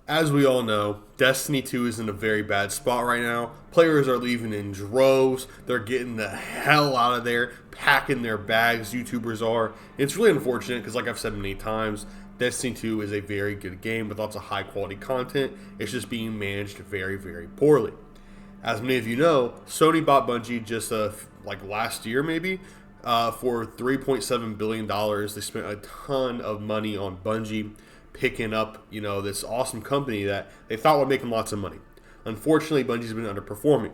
As we all know, Destiny 2 is in a very bad spot right now. Players are leaving in droves. They're getting the hell out of there, packing their bags. YouTubers are. It's really unfortunate because, like I've said many times, Destiny 2 is a very good game with lots of high quality content. It's just being managed very, very poorly. As many of you know, Sony bought Bungie just like last year maybe for $3.7 billion. They spent a ton of money on Bungie picking up, this awesome company that they thought would make them lots of money. Unfortunately, Bungie's been underperforming.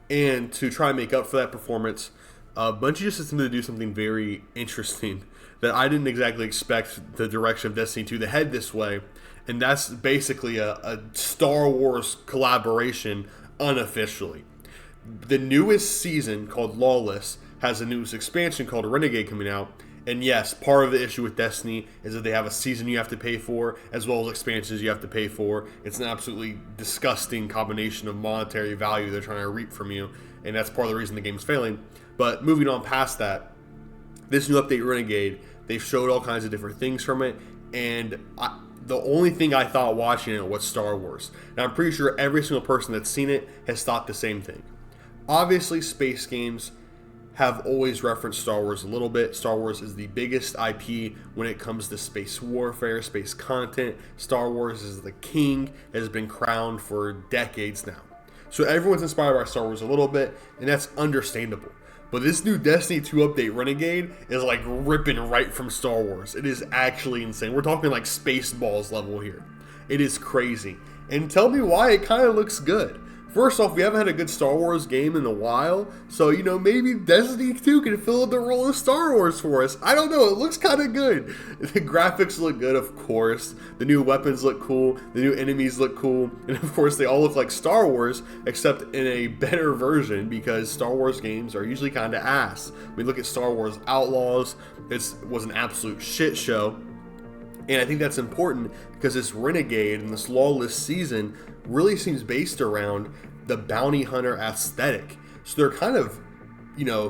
And to try and make up for that performance, Bungie just decided to do something very interesting that I didn't exactly expect the direction of Destiny 2 to head this way. And that's basically a Star Wars collaboration unofficially. The newest season, called Lawless, has a newest expansion called Renegade coming out. And yes, part of the issue with Destiny is that they have a season you have to pay for, as well as expansions you have to pay for. It's an absolutely disgusting combination of monetary value they're trying to reap from you, and that's part of the reason the game's failing. But moving on past that, this new update, Renegade, they've showed all kinds of different things from it, and the only thing I thought watching it was Star Wars. And I'm pretty sure every single person that's seen it has thought the same thing. Obviously, space games have always referenced Star Wars a little bit. Star Wars is the biggest IP when it comes to space warfare, space content. Star Wars is the king, has been crowned for decades now. So everyone's inspired by Star Wars a little bit, and that's understandable. But this new Destiny 2 update, Renegade, is like ripping right from Star Wars. It is actually insane. We're talking like Spaceballs level here. It is crazy. And tell me why it kind of looks good. First off, we haven't had a good Star Wars game in a while, so, maybe Destiny 2 can fill in the role of Star Wars for us. I don't know, it looks kind of good. The graphics look good, of course. The new weapons look cool. The new enemies look cool. And, of course, they all look like Star Wars, except in a better version, because Star Wars games are usually kind of ass. We look at Star Wars Outlaws. It was an absolute shit show. And I think that's important because this Renegade and this Lawless season really seems based around the bounty hunter aesthetic. So they're kind of,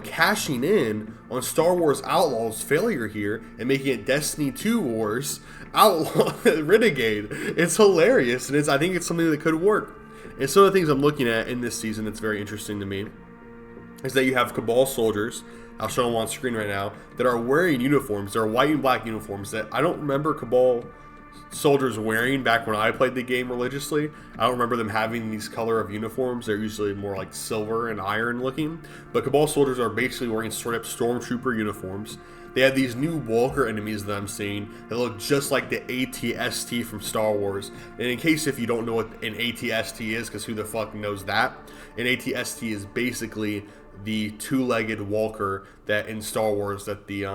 cashing in on Star Wars Outlaws' failure here and making it Destiny 2 Wars Outlaw Renegade. It's hilarious, and I think it's something that could work. And some of the things I'm looking at in this season that's very interesting to me is that you have Cabal soldiers, I'll show them on screen right now, that are wearing uniforms. They're white and black uniforms that I don't remember Cabal soldiers wearing back when I played the game religiously. I don't remember them having these color of uniforms. They're usually more like silver and iron looking. But Cabal soldiers are basically wearing straight up stormtrooper uniforms. They have these new Walker enemies that I'm seeing that look just like the AT-ST from Star Wars. And in case if you don't know what an AT-ST is, because who the fuck knows that? An AT-ST is basically the two-legged Walker that in Star Wars that the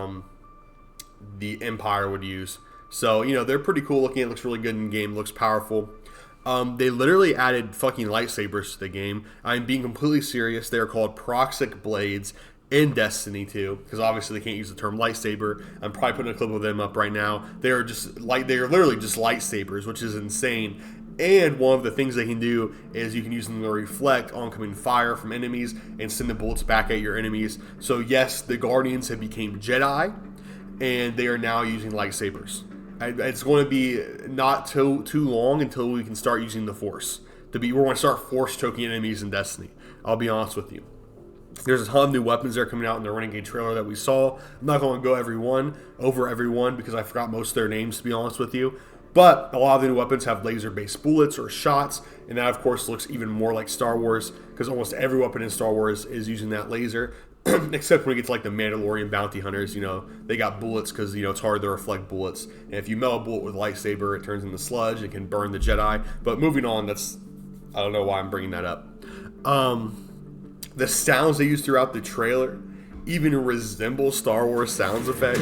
Empire would use. So, they're pretty cool looking. It looks really good in game. Looks powerful. They literally added fucking lightsabers to the game. I'm being completely serious. They're called Proxic Blades in Destiny 2, because obviously they can't use the term lightsaber. I'm probably putting a clip of them up right now. They're literally just lightsabers, which is insane. And one of the things they can do is you can use them to reflect oncoming fire from enemies and send the bullets back at your enemies. So yes, the Guardians have become Jedi, and they are now using lightsabers. It's going to be not too long until we can start using the Force. We're going to start Force choking enemies in Destiny. I'll be honest with you. There's a ton of new weapons that are coming out in the Renegade trailer that we saw. I'm not going to go over every one because I forgot most of their names, to be honest with you. But a lot of the new weapons have laser-based bullets or shots, and that, of course, looks even more like Star Wars, because almost every weapon in Star Wars is using that laser, except when you get to, like, the Mandalorian bounty hunters, they got bullets because, it's hard to reflect bullets. And if you melt a bullet with a lightsaber, it turns into sludge and can burn the Jedi. But moving on, I don't know why I'm bringing that up. The sounds they use throughout the trailer even resemble Star Wars sound effects.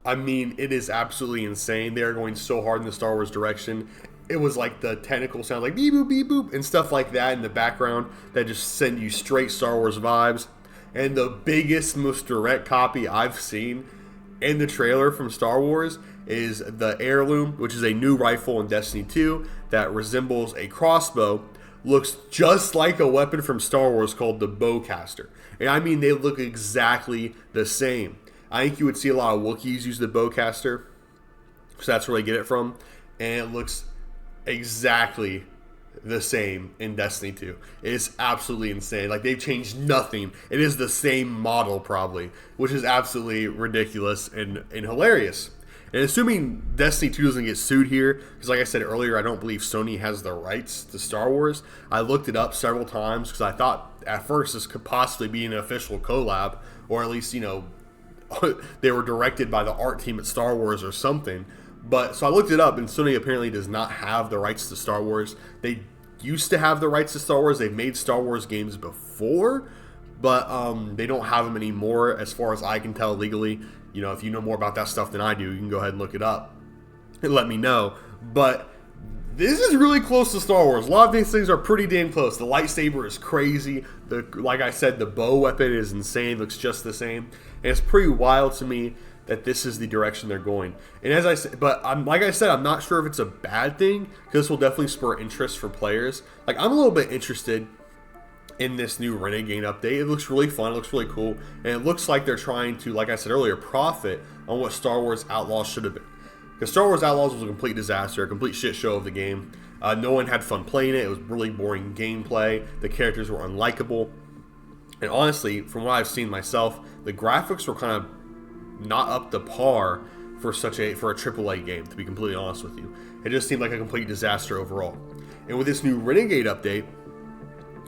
I mean, it is absolutely insane. They are going so hard in the Star Wars direction. It was like the technical sound, like beep boop, beep boop, and stuff like that in the background that just send you straight Star Wars vibes. And the biggest, most direct copy I've seen in the trailer from Star Wars is the heirloom, which is a new rifle in Destiny 2 that resembles a crossbow, looks just like a weapon from Star Wars called the bowcaster. And I mean, they look exactly the same. I think you would see a lot of Wookiees use the bowcaster, so that's where they get it from. And it looks exactly the same in Destiny 2. It's absolutely insane. Like, they've changed nothing. It is the same model, probably, which is absolutely ridiculous and hilarious. And assuming Destiny 2 doesn't get sued here, because like I said earlier, I don't believe Sony has the rights to Star Wars. I looked it up several times because I thought at first this could possibly be an official collab, or at least, you know, they were directed by the art team at Star Wars or something. But so I looked it up, and Sony apparently does not have the rights to Star Wars. They used to have the rights to Star Wars. They've made Star Wars games before, but they don't have them anymore as far as I can tell legally. You know, if you know more about that stuff than I do, you can go ahead and look it up and let me know. But this is really close to Star Wars. A lot of these things are pretty damn close. The lightsaber is crazy. Like I said, the bow weapon is insane. Looks just the same. And it's pretty wild to me that this is the direction they're going. And as I said, but like I said, I'm not sure if it's a bad thing, because this will definitely spur interest for players. Like, I'm a little bit interested in this new Renegade update. It looks really fun. It looks really cool. And it looks like they're trying to, like I said earlier, profit on what Star Wars Outlaws should have been. Because Star Wars Outlaws was a complete disaster, a complete shit show of the game. No one had fun playing it. It was really boring gameplay. The characters were unlikable. And honestly, from what I've seen myself, the graphics were kind of not up to par for a AAA game, to be completely honest with you. It just seemed like a complete disaster overall. And with this new Renegade update,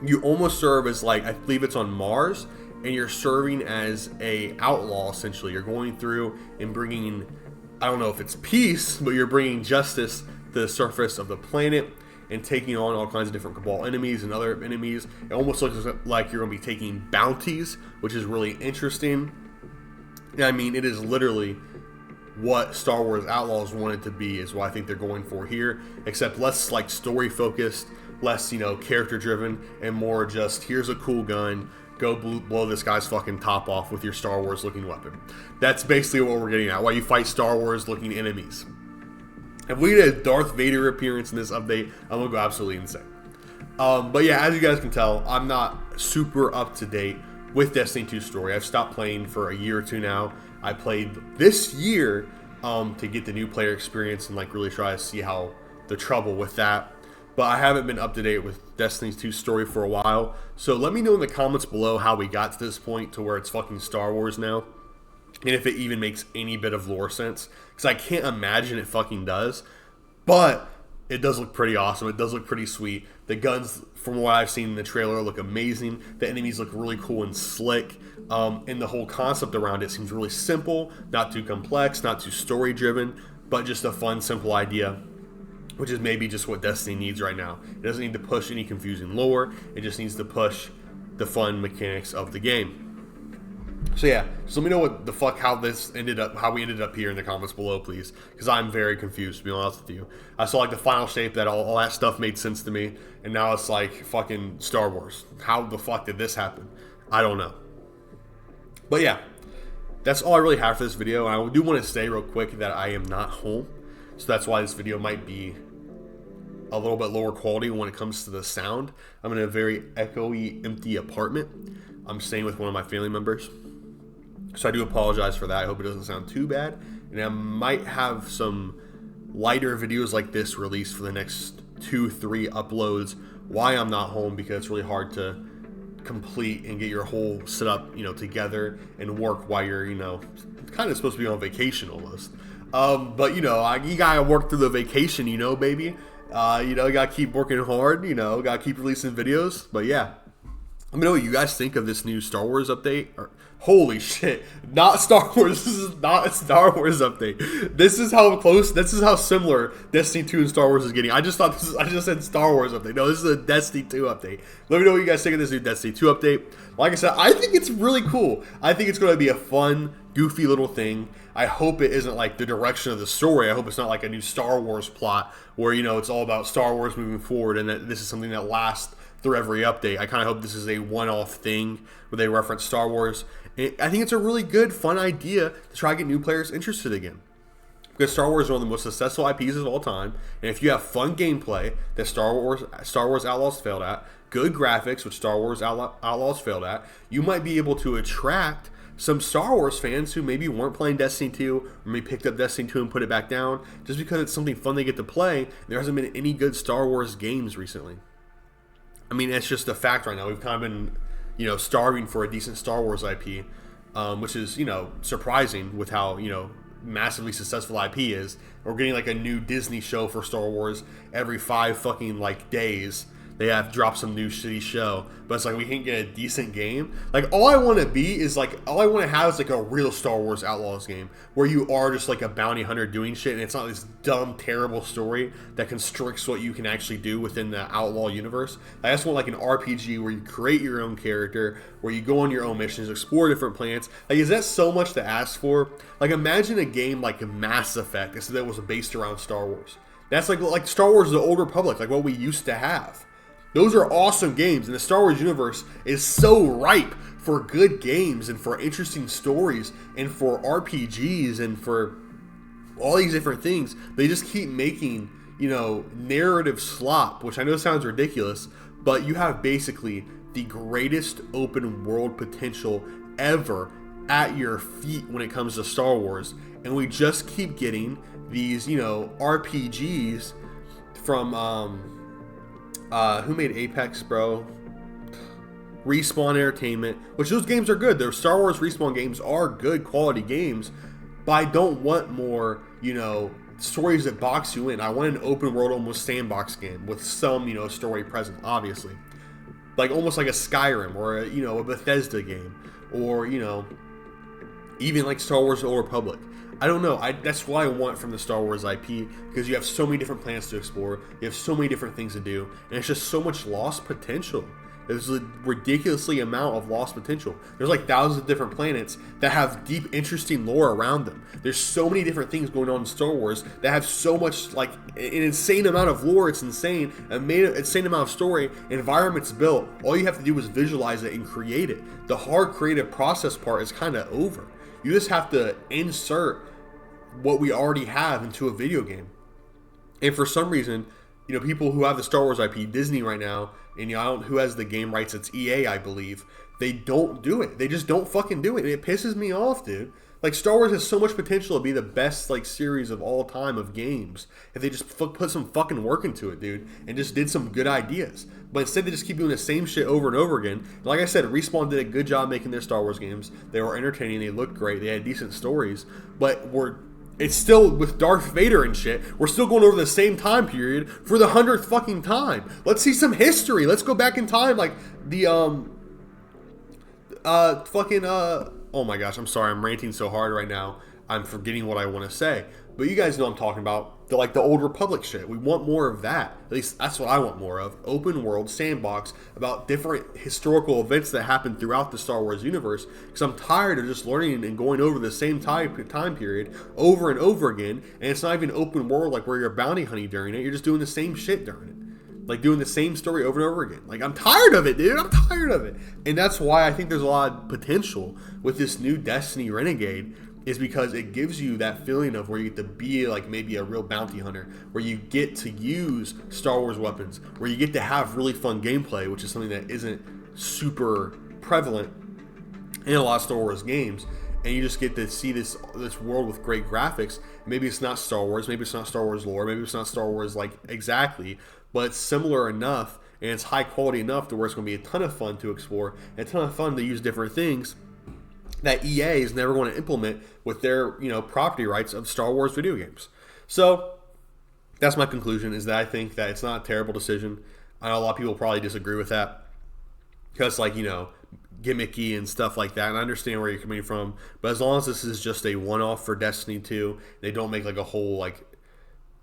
you almost serve as, like, I believe it's on Mars, and you're serving as a outlaw, essentially. You're going through and bringing, I don't know if it's peace, but you're bringing justice to the surface of the planet and taking on all kinds of different Cabal enemies and other enemies. It almost looks like you're going to be taking bounties, which is really interesting. I mean, it is literally what Star Wars Outlaws wanted to be, is what I think they're going for here, except less, like, story focused, less, you know, character driven, and more just, here's a cool gun, go blow this guy's fucking top off with your Star Wars looking weapon. That's basically what we're getting at, while you fight Star Wars looking enemies. If we get a Darth Vader appearance in this update, I'm gonna go absolutely insane. But yeah, as you guys can tell, I'm not super up to date with Destiny 2 story. I've stopped playing for a year or two now. I played this year to get the new player experience and, like, really try to see how the trouble with that. But I haven't been up to date with Destiny 2 story for a while. So let me know in the comments below how we got to this point to where it's fucking Star Wars now. And if it even makes any bit of lore sense. Because I can't imagine it fucking does. But it does look pretty awesome. It does look pretty sweet. The guns, from what I've seen in the trailer, look amazing. The enemies look really cool and slick. And the whole concept around it seems really simple, not too complex, not too story driven, but just a fun, simple idea, which is maybe just what Destiny needs right now. It doesn't need to push any confusing lore. It just needs to push the fun mechanics of the game. So yeah, just let me know what the fuck, how we ended up here in the comments below, please, because I'm very confused, to be honest with you. I saw, like, the final shape, that all that stuff made sense to me, and now it's like fucking Star Wars. How the fuck did this happen? I don't know. But yeah, that's all I really have for this video. And I do want to say real quick that I am not home, so that's why this video might be a little bit lower quality when it comes to the sound. I'm in a very echoey, empty apartment. I'm staying with one of my family members, so I do apologize for that. I hope it doesn't sound too bad. And I might have some lighter videos like this released for the next 2-3 uploads why I'm not home, because it's really hard to complete and get your whole setup, you know, together and work while you're, you know, kind of supposed to be on vacation almost. But, you know, you gotta work through the vacation, you know, baby. You know, you gotta keep working hard, you know, gotta keep releasing videos. But yeah, let me know what you guys think of this new Star Wars update. Holy shit, not Star Wars. This is not a Star Wars update. This is how similar Destiny 2 and Star Wars is getting. I just said Star Wars update. No, this is a Destiny 2 update. Let me know what you guys think of this new Destiny 2 update. Like I said, I think it's really cool. I think it's going to be a fun, goofy little thing. I hope it isn't like the direction of the story. I hope it's not like a new Star Wars plot where, you know, it's all about Star Wars moving forward and that this is something that lasts through every update. I kind of hope this is a one-off thing where they reference Star Wars And I think it's a really good, fun idea to try to get new players interested again. Because Star Wars is one of the most successful IPs of all time, and if you have fun gameplay that Star Wars Outlaws failed at, good graphics, which Star Wars Outlaws failed at, you might be able to attract some Star Wars fans who maybe weren't playing Destiny 2, or maybe picked up Destiny 2 and put it back down, just because it's something fun they get to play. There hasn't been any good Star Wars games recently. I mean, it's just a fact right now. We've kind of been, starving for a decent Star Wars IP, which is, surprising with how, massively successful IP is. We're getting like a new Disney show for Star Wars every 5 fucking days. They have dropped some new shitty show, but it's like we can't get a decent game. Like all I want to be is all I want to have is like a real Star Wars Outlaws game where you are just like a bounty hunter doing shit, and it's not this dumb, terrible story that constricts what you can actually do within the Outlaw universe. I just want like an RPG where you create your own character, where you go on your own missions, explore different planets. Like, is that so much to ask for? Like, imagine a game like Mass Effect instead that was based around Star Wars. That's like Star Wars: The Old Republic, like what we used to have. Those are awesome games, and the Star Wars universe is so ripe for good games and for interesting stories and for RPGs and for all these different things. They just keep making, narrative slop, which I know sounds ridiculous, but you have basically the greatest open world potential ever at your feet when it comes to Star Wars, and we just keep getting these, RPGs from, who made Apex, bro? Respawn Entertainment, which those games are good. Their Star Wars Respawn games are good quality games, but I don't want more, stories that box you in. I want an open world, almost sandbox game with some, story present, obviously. Like almost like a Skyrim or a Bethesda game, or, even like Star Wars: The Old Republic. I don't know. That's what I want from the Star Wars IP, because you have so many different planets to explore. You have so many different things to do, and it's just so much lost potential. There's a ridiculously amount of lost potential. There's like thousands of different planets that have deep, interesting lore around them. There's so many different things going on in Star Wars that have so much, like, an insane amount of lore. It's insane. An insane amount of story. Environments built. All you have to do is visualize it and create it. The hard creative process part is kind of over. You just have to insert what we already have into a video game. And for some reason, people who have the Star Wars IP, Disney right now, and who has the game rights, it's EA, I believe, they don't do it. They just don't fucking do it. And it pisses me off, dude. Like, Star Wars has so much potential to be the best, series of all time of games if they just put some fucking work into it, dude, and just did some good ideas. But instead, they just keep doing the same shit over and over again. Like I said, Respawn did a good job making their Star Wars games. They were entertaining. They looked great. They had decent stories. But it's still with Darth Vader and shit. We're still going over the same time period for the 100th fucking time. Let's see some history. Let's go back in time, like the oh my gosh, I'm sorry, I'm ranting so hard right now. I'm forgetting what I want to say. But you guys know what I'm talking about. The Old Republic shit. We want more of that. At least that's what I want more of. Open world sandbox about different historical events that happen throughout the Star Wars universe. Because I'm tired of just learning and going over the same time period over and over again. And it's not even open world like where you're bounty hunting during it. You're just doing the same shit during it. Like doing the same story over and over again. Like, I'm tired of it, dude. I'm tired of it. And that's why I think there's a lot of potential with this new Destiny Renegade, is because it gives you that feeling of where you get to be like maybe a real bounty hunter, where you get to use Star Wars weapons, where you get to have really fun gameplay, which is something that isn't super prevalent in a lot of Star Wars games. And you just get to see this world with great graphics. Maybe it's not Star Wars, maybe it's not Star Wars lore, maybe it's not Star Wars exactly, but it's similar enough and it's high quality enough to where it's going to be a ton of fun to explore and a ton of fun to use different things that EA is never going to implement with their property rights of Star Wars video games. So that's my conclusion, is that I think that it's not a terrible decision. I know a lot of people probably disagree with that because gimmicky and stuff like that, and I understand where you're coming from, but as long as this is just a one-off for Destiny 2, they don't make a whole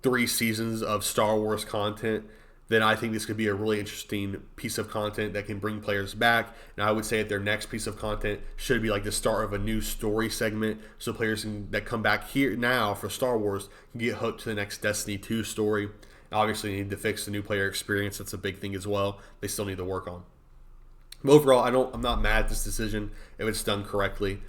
3 seasons of Star Wars content, then I think this could be a really interesting piece of content that can bring players back. And I would say that their next piece of content should be the start of a new story segment, so players that come back here now for Star Wars can get hooked to the next Destiny 2 story. Obviously, they need to fix the new player experience. That's a big thing as well. They still need to work on. But overall, I'm not mad at this decision if it's done correctly.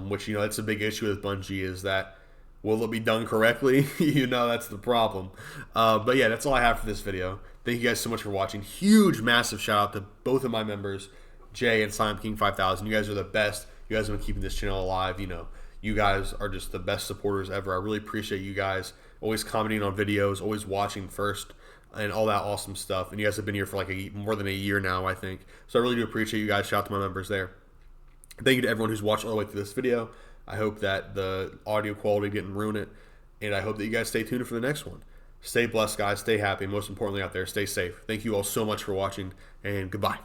Which that's a big issue with Bungie is that will it be done correctly? That's the problem. But yeah, that's all I have for this video. Thank you guys so much for watching. Huge, massive shout out to both of my members, Jay and Silent King 5000. You guys are the best. You guys have been keeping this channel alive. You guys are just the best supporters ever. I really appreciate you guys always commenting on videos, always watching first, and all that awesome stuff. And you guys have been here for like more than a year now, I think. So I really do appreciate you guys. Shout out to my members there. Thank you to everyone who's watched all the way through this video. I hope that the audio quality didn't ruin it, and I hope that you guys stay tuned for the next one. Stay blessed, guys. Stay happy. Most importantly out there, stay safe. Thank you all so much for watching, and goodbye.